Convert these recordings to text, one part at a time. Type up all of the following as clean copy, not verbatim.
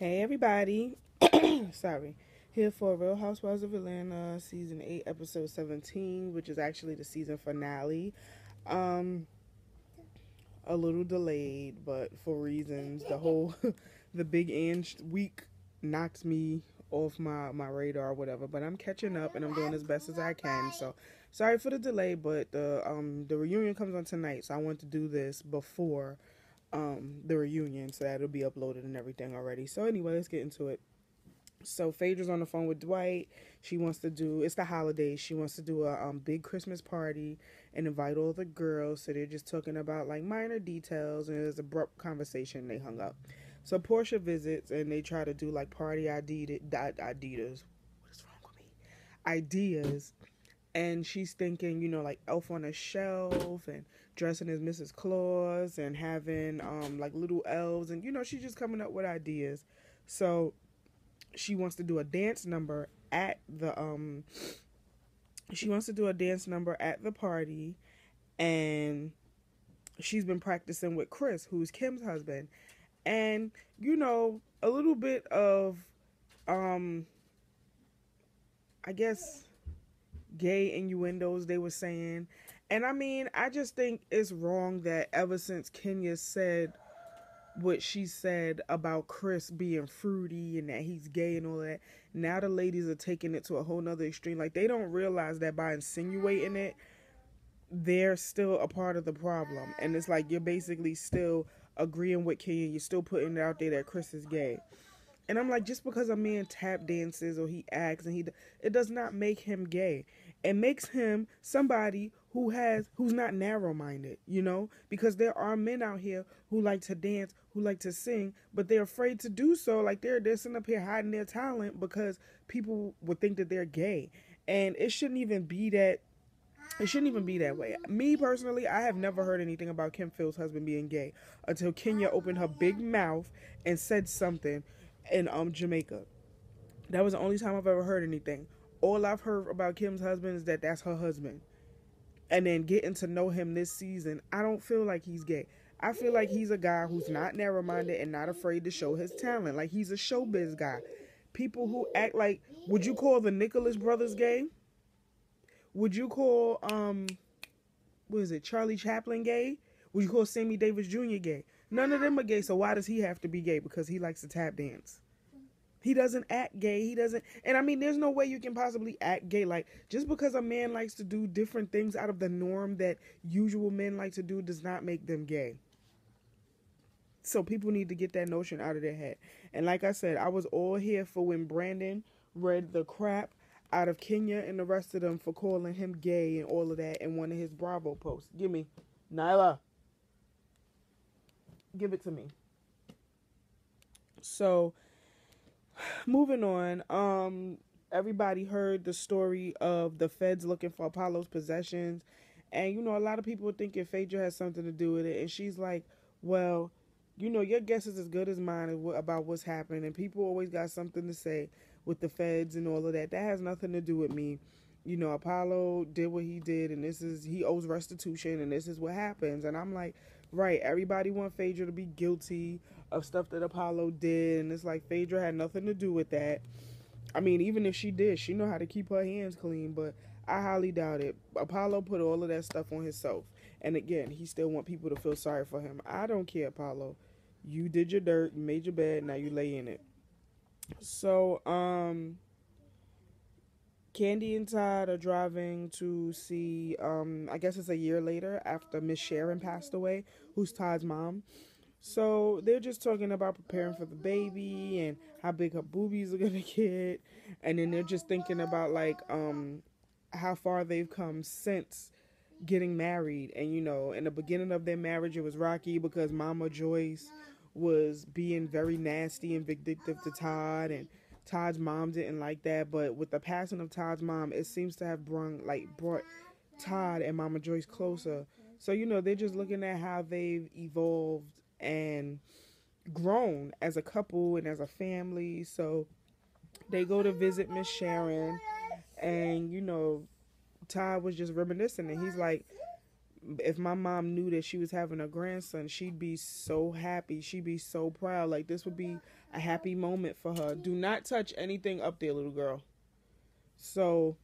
Hey everybody. Sorry. Here for Real Housewives of Atlanta, season 8, episode 17, which is actually the season finale. Um a little delayed, but for reasons the whole the big Ange week knocked me off my radar or whatever, but I'm catching up and I'm doing as best as I can. So sorry for the delay, but the reunion comes on tonight, so I want to do this before the reunion so that it'll be uploaded and everything already. So anyway, let's get into it. So Phaedra's on the phone with Dwight. She wants to do, it's the holidays. She wants to do a big Christmas party and invite all the girls. So they're just talking about like minor details, and it was abrupt conversation. They hung up. So Portia visits and they try to do like party ideas. What is wrong with me? Ideas. And she's thinking, like Elf on a Shelf and dressing as Mrs. Claus and having like little elves, and she's just coming up with ideas. So she wants to do a dance number at the party, and she's been practicing with Chris, who's Kim's husband. And a little bit of I guess gay innuendos they were saying. And I mean, I just think it's wrong that ever since Kenya said what she said about Chris being fruity and that he's gay and all that, now the ladies are taking it to a whole nother extreme. Like, they don't realize that by insinuating it, they're still a part of the problem. And it's like you're basically still agreeing with Kenya. You're still putting it out there that Chris is gay. And I'm like, just because a man tap dances or he acts and it does not make him gay. It makes him somebody who's not narrow-minded, because there are men out here who like to dance, who like to sing, but they're afraid to do so. Like they're sitting up here hiding their talent because people would think that they're gay. And it shouldn't even be that. It shouldn't even be that way. Me personally, I have never heard anything about Kim Phil's husband being gay until Kenya opened her big mouth and said something in Jamaica. That was the only time I've ever heard anything. All I've heard about Kim's husband is that that's her husband. And then getting to know him this season, I don't feel like he's gay. I feel like he's a guy who's not narrow-minded and not afraid to show his talent. Like, he's a showbiz guy. People who act like, would you call the Nicholas brothers gay? Would you call Charlie Chaplin gay? Would you call Sammy Davis Jr. gay? None of them are gay, so why does he have to be gay? Because he likes to tap dance. He doesn't act gay. He doesn't. And I mean, there's no way you can possibly act gay. Like, just because a man likes to do different things out of the norm that usual men like to do does not make them gay. So people need to get that notion out of their head. And like I said, I was all here for when Brandon read the crap out of Kenya and the rest of them for calling him gay and all of that in one of his Bravo posts. Give me. Nyla. Give it to me. So, moving on. Everybody heard the story of the feds looking for Apollo's possessions. And, a lot of people are thinking Phaedra has something to do with it. And she's like, well, your guess is as good as mine about what's happening. And people always got something to say with the feds and all of that. That has nothing to do with me. Apollo did what he did, and he owes restitution, and this is what happens. And I'm like, right, everybody want Phaedra to be guilty of stuff that Apollo did, and it's like Phaedra had nothing to do with that. I mean, even if she did, she know how to keep her hands clean, but I highly doubt it. Apollo put all of that stuff on himself. And again, he still want people to feel sorry for him. I don't care, Apollo. You did your dirt, you made your bed, now you lay in it. So, Candy and Todd are driving to see, I guess it's a year later after Miss Sharon passed away, who's Todd's mom. So they're just talking about preparing for the baby and how big her boobies are going to get. And then they're just thinking about, like, how far they've come since getting married. And, in the beginning of their marriage, it was rocky because Mama Joyce was being very nasty and vindictive to Todd, and Todd's mom didn't like that. But with the passing of Todd's mom, it seems to have brought Todd and Mama Joyce closer. So, they're just looking at how they've evolved and grown as a couple and as a family. So they go to visit Miss Sharon, and Todd was just reminiscing, and he's like, if my mom knew that she was having a grandson, she'd be so happy. She'd be so proud. Like, this would be a happy moment for her. Do not touch anything up there, little girl. So,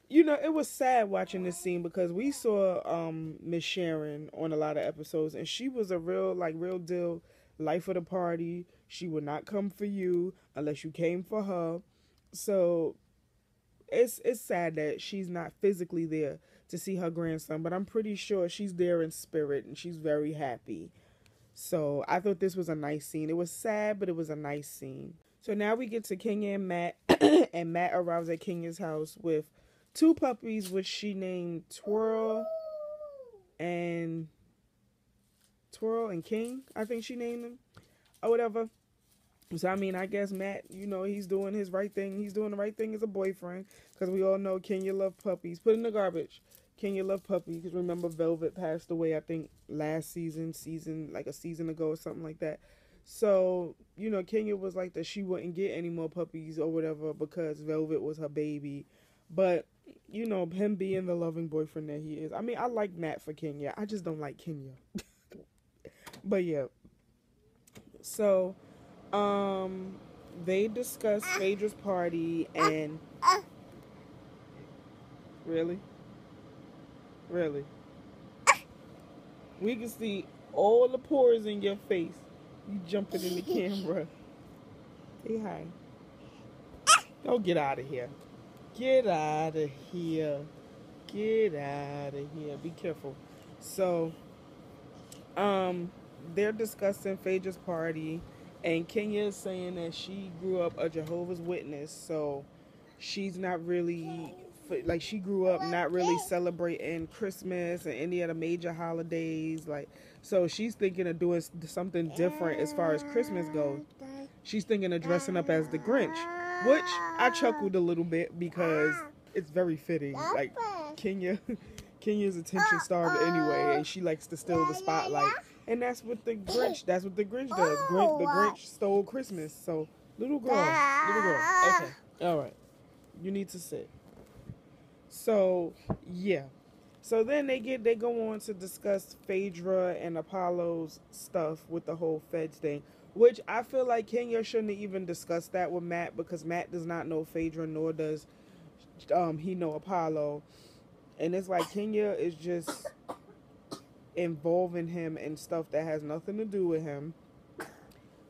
it was sad watching this scene because we saw Miss Sharon on a lot of episodes, and she was a real deal life of the party. She would not come for you unless you came for her. So it's sad that she's not physically there to see her grandson, but I'm pretty sure she's there in spirit and she's very happy. So I thought this was a nice scene. It was sad, but it was a nice scene. So now we get to Kenya and Matt, and Matt arrives at Kenya's house with two puppies, which she named and Twirl and King. I think she named them or whatever. So I mean, I guess Matt, he's doing his right thing. He's doing the right thing as a boyfriend because we all know Kenya loved puppies. Put in the garbage. Kenya loved puppies because remember Velvet passed away, I think last season like a season ago or something like that. So, Kenya was like that she wouldn't get any more puppies or whatever because Velvet was her baby. But, him being the loving boyfriend that he is. I mean, I like Matt for Kenya. I just don't like Kenya. But yeah. So, they discuss Phaedra's party and... Really? We can see all the pores in your face. You jumping in the camera. Say hi. Oh, get out of here. Get out of here. Get out of here. Be careful. So, they're discussing Phaedra's party, and Kenya is saying that she grew up a Jehovah's Witness, so she's not really... Like, she grew up not really celebrating Christmas and any of the major holidays. Like, so she's thinking of doing something different as far as Christmas goes. She's thinking of dressing up as the Grinch, which I chuckled a little bit because it's very fitting. Like, Kenya's attention starved anyway, and she likes to steal the spotlight. And that's what the Grinch does. The Grinch stole Christmas. So, little girl. Okay, all right. You need to sit. So, yeah. So then they go on to discuss Phaedra and Apollo's stuff with the whole Feds thing, which I feel like Kenya shouldn't have even discussed that with Matt because Matt does not know Phaedra, nor does he know Apollo. And it's like Kenya is just involving him in stuff that has nothing to do with him.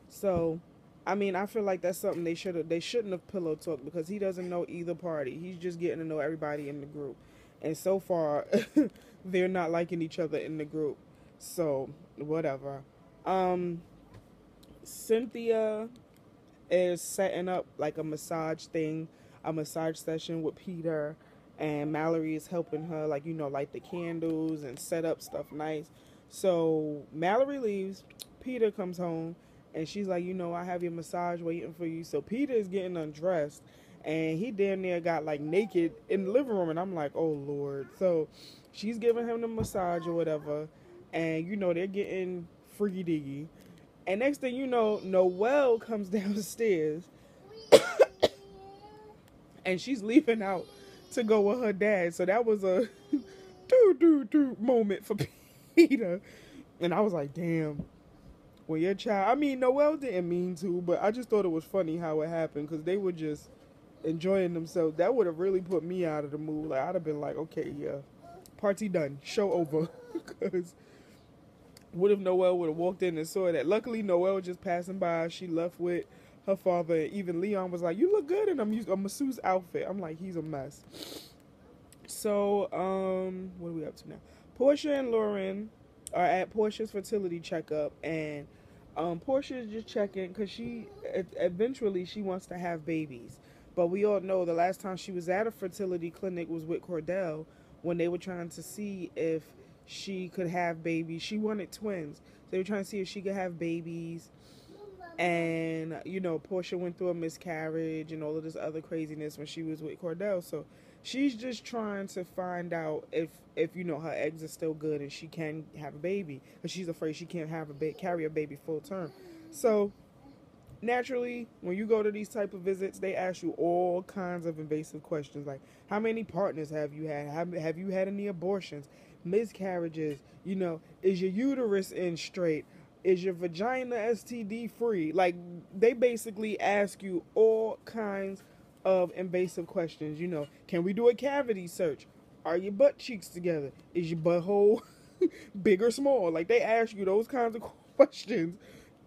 So, I mean, I feel like that's something they shouldn't have pillow talked because he doesn't know either party. He's just getting to know everybody in the group. And so far, they're not liking each other in the group. So, whatever. Cynthia is setting up like a massage session with Peter. And Mallory is helping her, like, light the candles and set up stuff nice. So, Mallory leaves. Peter comes home. And she's like, I have your massage waiting for you. So Peter is getting undressed. And he damn near got, like, naked in the living room. And I'm like, oh, Lord. So she's giving him the massage or whatever. And, they're getting freaky-diggy. And next thing you know, Noelle comes downstairs. And she's leaving out to go with her dad. So that was a moment for Peter. And I was like, damn. When your child, I mean, Noelle didn't mean to, but I just thought it was funny how it happened because they were just enjoying themselves. That would have really put me out of the mood. Like, I'd have been like, okay, yeah, party done, show over. Because what if Noelle would have walked in and saw that? Luckily, Noelle just passing by. She left with her father. Even Leon was like, you look good in a masseuse outfit. I'm like, he's a mess. So, what are we up to now? Portia and Lauren are at Portia's fertility checkup, and Portia is just checking because eventually she wants to have babies. But we all know the last time she was at a fertility clinic was with Cordell when they were trying to see if she could have babies. She wanted twins. They were trying to see if she could have babies. And, Portia went through a miscarriage and all of this other craziness when she was with Cordell. So she's just trying to find out if her eggs are still good and she can have a baby. Because she's afraid she can't carry a baby full term. So, naturally, when you go to these type of visits, they ask you all kinds of invasive questions. Like, how many partners have you had? Have you had any abortions? Miscarriages? Is your uterus in straight? Is your vagina STD free? Like, they basically ask you all kinds of invasive questions. You know, can we do a cavity search? Are your butt cheeks together? Is your butthole big or small? Like, they ask you those kinds of questions.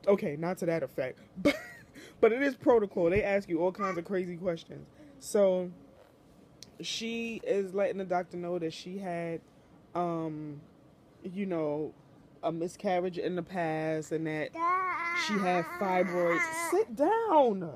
Okay, not to that effect, but it is protocol. They ask you all kinds of crazy questions. So she is letting the doctor know that she had, you know, a miscarriage in the past, and that she had fibroids. Sit down.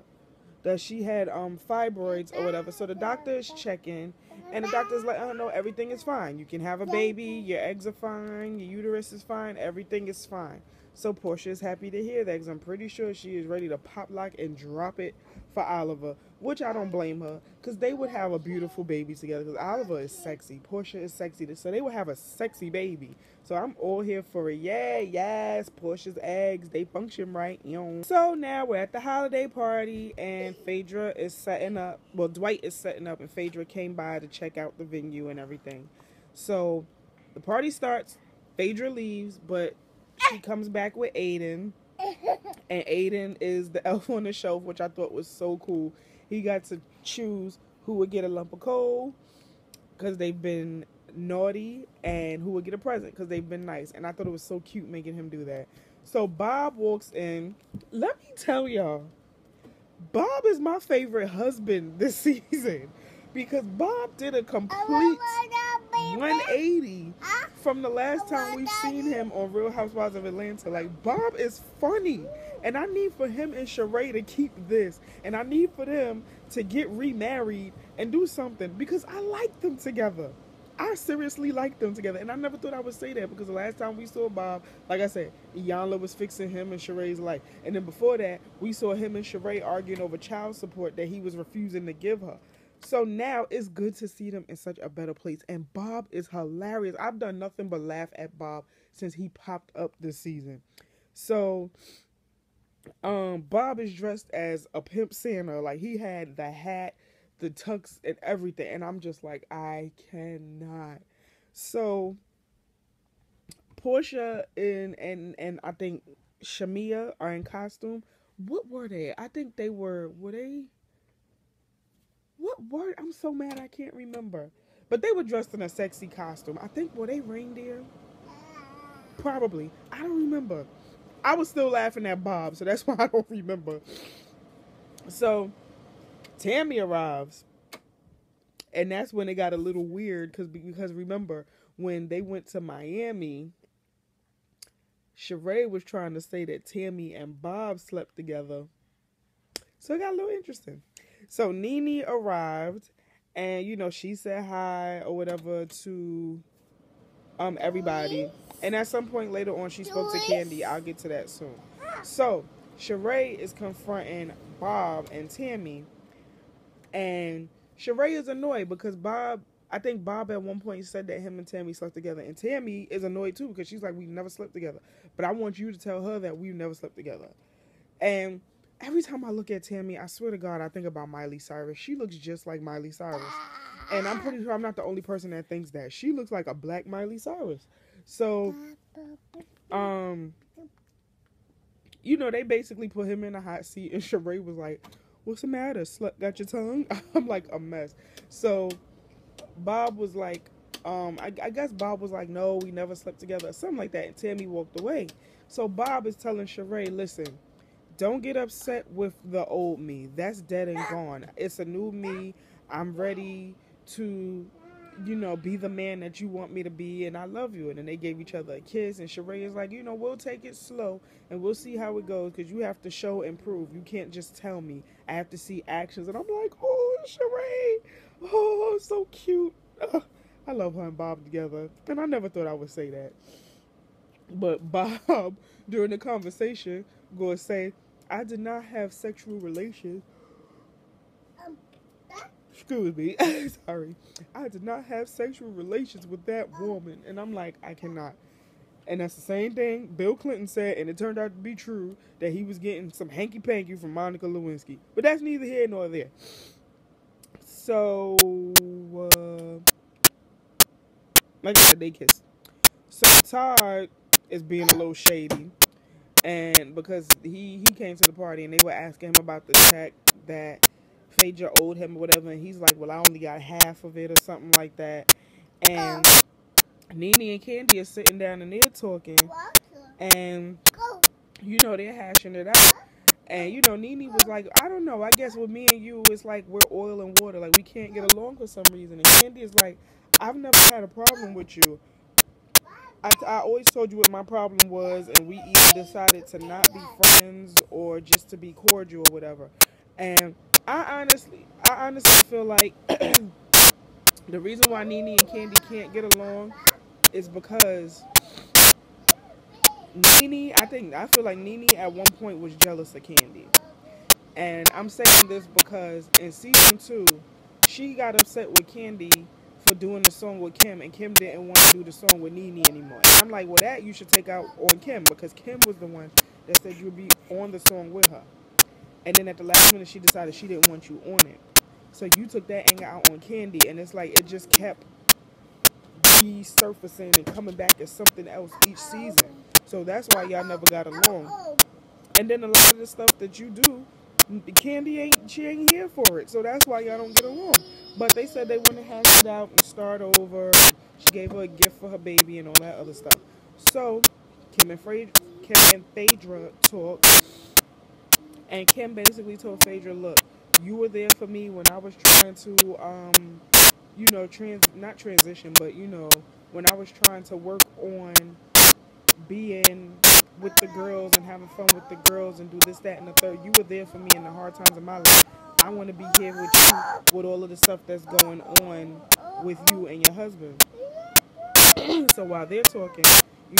That she had fibroids or whatever. So the doctor is checking, and the doctor's letting her know everything is fine. You can have a baby. Your eggs are fine. Your uterus is fine. Everything is fine. So Portia is happy to hear that, because I'm pretty sure she is ready to pop lock and drop it for Oliver, which I don't blame her, because they would have a beautiful baby together, because Oliver is sexy. Portia is sexy. So they would have a sexy baby. So I'm all here for it. Yeah, yes, Portia's eggs, they function right. So now we're at the holiday party, and Phaedra is setting up. Well, Dwight is setting up, and Phaedra came by to check out the venue and everything. So the party starts. Phaedra leaves, but she comes back with Aiden. And Aiden is the elf on the shelf, which I thought was so cool. He got to choose who would get a lump of coal because they've been naughty, and who would get a present because they've been nice. And I thought it was so cute making him do that. So Bob walks in. Let me tell y'all, Bob is my favorite husband this season, because Bob did a complete 180 from the last time we've seen him on Real Housewives of Atlanta. Like, Bob is funny, and I need for him and Sheree to keep this, and I need for them to get remarried and do something, because I like them together. I seriously like them together, and I never thought I would say that, because the last time we saw Bob, like I said, Iyanla was fixing him and Sheree's life, and then before that, we saw him and Sheree arguing over child support that he was refusing to give her. So now it's good to see them in such a better place, and Bob is hilarious. I've done nothing but laugh at Bob since he popped up this season. So Bob is dressed as a pimp Santa. Like, he had the hat, the tux, and everything, and I'm just like, I cannot. So Portia and I think Shamia are in costume. What were they? I think they were they? What word? I'm so mad I can't remember. But they were dressed in a sexy costume. I think, were they reindeer? Probably. I don't remember. I was still laughing at Bob, so that's why I don't remember. So Tammy arrives, and that's when it got a little weird, because remember, when they went to Miami, Sheree was trying to say that Tammy and Bob slept together. So it got a little interesting. So Nene arrived, and she said hi or whatever to everybody. And at some point later on, she spoke to Candy. I'll get to that soon. So Sheree is confronting Bob and Tammy, and Sheree is annoyed because I think Bob at one point said that him and Tammy slept together, and Tammy is annoyed too, because she's like, we never slept together, but I want you to tell her that we've never slept together. And every time I look at Tammy, I swear to God, I think about Miley Cyrus. She looks just like Miley Cyrus. And I'm pretty sure I'm not the only person that thinks that. She looks like a black Miley Cyrus. So, they basically put him in a hot seat, and Sheree was like, what's the matter? Slut got your tongue? I'm like, a mess. So Bob was like, I guess Bob was like, no, we never slept together, or something like that. And Tammy walked away. So Bob is telling Sheree, listen, don't get upset with the old me. That's dead and gone. It's a new me. I'm ready to, be the man that you want me to be, and I love you. And then they gave each other a kiss, and Sheree is like, we'll take it slow, and we'll see how it goes, because you have to show and prove. You can't just tell me. I have to see actions. And I'm like, oh, Sheree. Oh, so cute. I love her and Bob together, and I never thought I would say that. But Bob, during the conversation, going to say, I did not have sexual relations. Excuse me. Sorry. I did not have sexual relations with that woman. And I'm like, I cannot. And that's the same thing Bill Clinton said, and it turned out to be true, that he was getting some hanky-panky from Monica Lewinsky. But that's neither here nor there. So, like I said, they kissed. So Todd is being a little shady. And because he came to the party and they were asking him about the check that Phaedra owed him or whatever, and he's like, well, I only got half of it or something like that. And Nene and Candy are sitting down and they're talking, and they're hashing it out. And Nene was like, I don't know, I guess with me and you it's like we're oil and water, like we can't get along for some reason. And Candy is like, I've never had a problem with you. I always told you what my problem was, and we either decided to not be friends or just to be cordial or whatever. And I honestly feel like the reason why Nene and Candy can't get along is because I feel like Nene at one point was jealous of Candy. And I'm saying this because in season 2, she got upset with Candy for doing the song with Kim, and Kim didn't want to do the song with Nene anymore. And I'm like, well, that you should take out on Kim, because Kim was the one that said you would be on the song with her. And then at the last minute, she decided she didn't want you on it. So you took that anger out on Candy, and it's like it just kept resurfacing and coming back as something else each season. So that's why y'all never got along. And then a lot of the stuff that you do, Candy ain't here for it. So that's why y'all don't get along. But they said they want to hash it out and start over. She gave her a gift for her baby and all that other stuff. So Kim and Phaedra talked, and Kim basically told Phaedra, look, you were there for me when I was trying to not transition, but when I was trying to work on being with the girls and having fun with the girls and do this, that, and the third. You were there for me in the hard times of my life. I want to be here with you with all of the stuff that's going on with you and your husband. So while they're talking,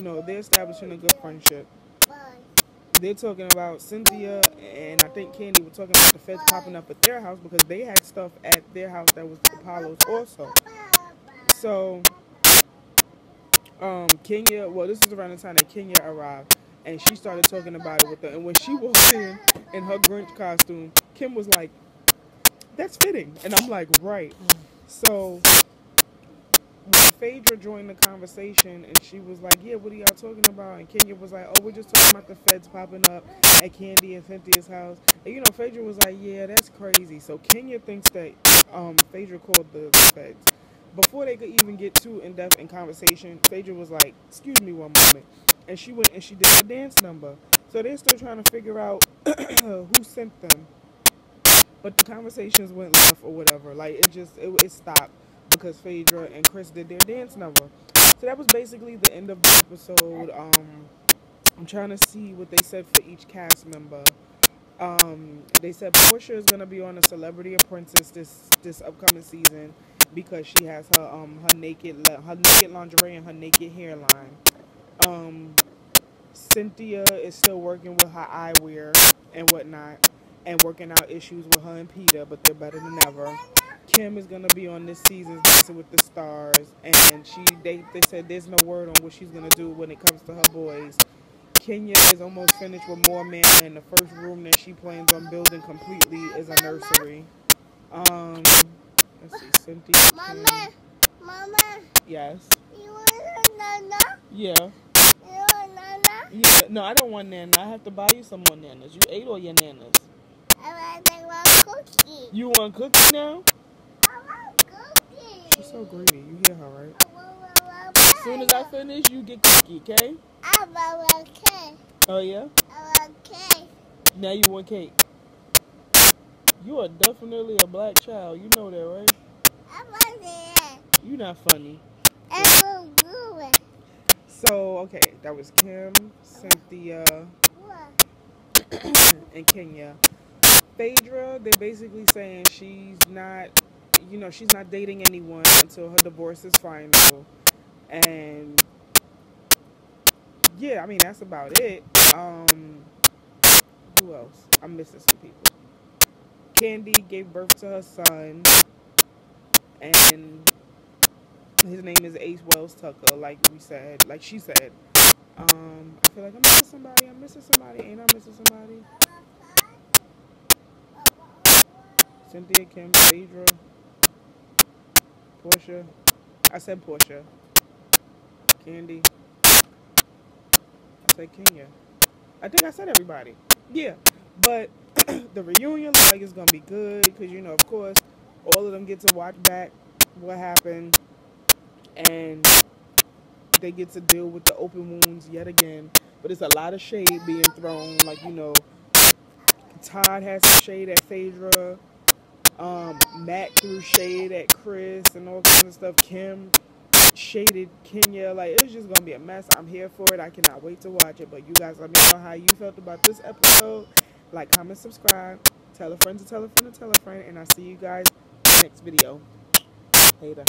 they're establishing a good friendship. They're talking about Cynthia and I think Candy were talking about the feds popping up at their house because they had stuff at their house that was Apollo's also. So Kenya, well, this is around the time that Kenya arrived, and she started talking about it with her. And when she walked in her Grinch costume, Kim was like, that's fitting. And I'm like, right. So when Phaedra joined the conversation, and she was like, yeah, what are y'all talking about? And Kenya was like, oh, we're just talking about the feds popping up at Candy and Cynthia's house. And, Phaedra was like, yeah, that's crazy. So Kenya thinks that Phaedra called the feds. Before they could even get too in-depth in conversation, Phaedra was like, excuse me one moment. And she went and she did a dance number. So they're still trying to figure out who sent them. But the conversations went left or whatever. Like, it stopped because Phaedra and Chris did their dance number. So that was basically the end of the episode. I'm trying to see what they said for each cast member. They said Portia is going to be on a Celebrity Apprentice this upcoming season, because she has her naked lingerie and her naked hairline. Cynthia is still working with her eyewear and whatnot, and working out issues with her and Peter, but they're better than ever. Kim is gonna be on this season's Dancing with the Stars, and they said there's no word on what she's gonna do when it comes to her boys. Kenya is almost finished with More Manna, and the first room that she plans on building completely is a nursery. Let's see, Cynthia. Mama. Yes. You want a nana? Yeah. You want nana? Yeah. No, I don't want nana. I have to buy you some more nanas. You ate all your nanas. I want cookie. You want cookie now? I want cookie. She's so greedy. You hear her, right? As soon as I finish, you get cookie, okay? I want cake. Oh, yeah? I want cake. Now you want cake. You are definitely a black child. You know that, right? I want it. You're not funny. I will do it. So, okay, that was Kim, Cynthia, and Kenya. Phaedra, they're basically saying she's not dating anyone until her divorce is final. And yeah, I mean, that's about it. Who else? I'm missing some people. Candy gave birth to her son, and his name is Ace Wells Tucker, like she said. I feel like I'm missing somebody. Ain't I missing somebody? Cynthia, Kim, Phaedra, Portia. I said Portia. Candy. I said Kenya. I think I said everybody. Yeah, but the reunion looks like it's gonna be good because of course, all of them get to watch back what happened, and they get to deal with the open wounds yet again. But it's a lot of shade being thrown. Like Todd has some shade at Phaedra. Matt threw shade at Chris and all kinds of stuff. Kim shaded Kenya. Like, it's just gonna be a mess. I'm here for it. I cannot wait to watch it. But you guys let me know how you felt about this episode. Like, comment, subscribe, tell a friend to tell a friend to tell a friend, and I'll see you guys in the next video. Later.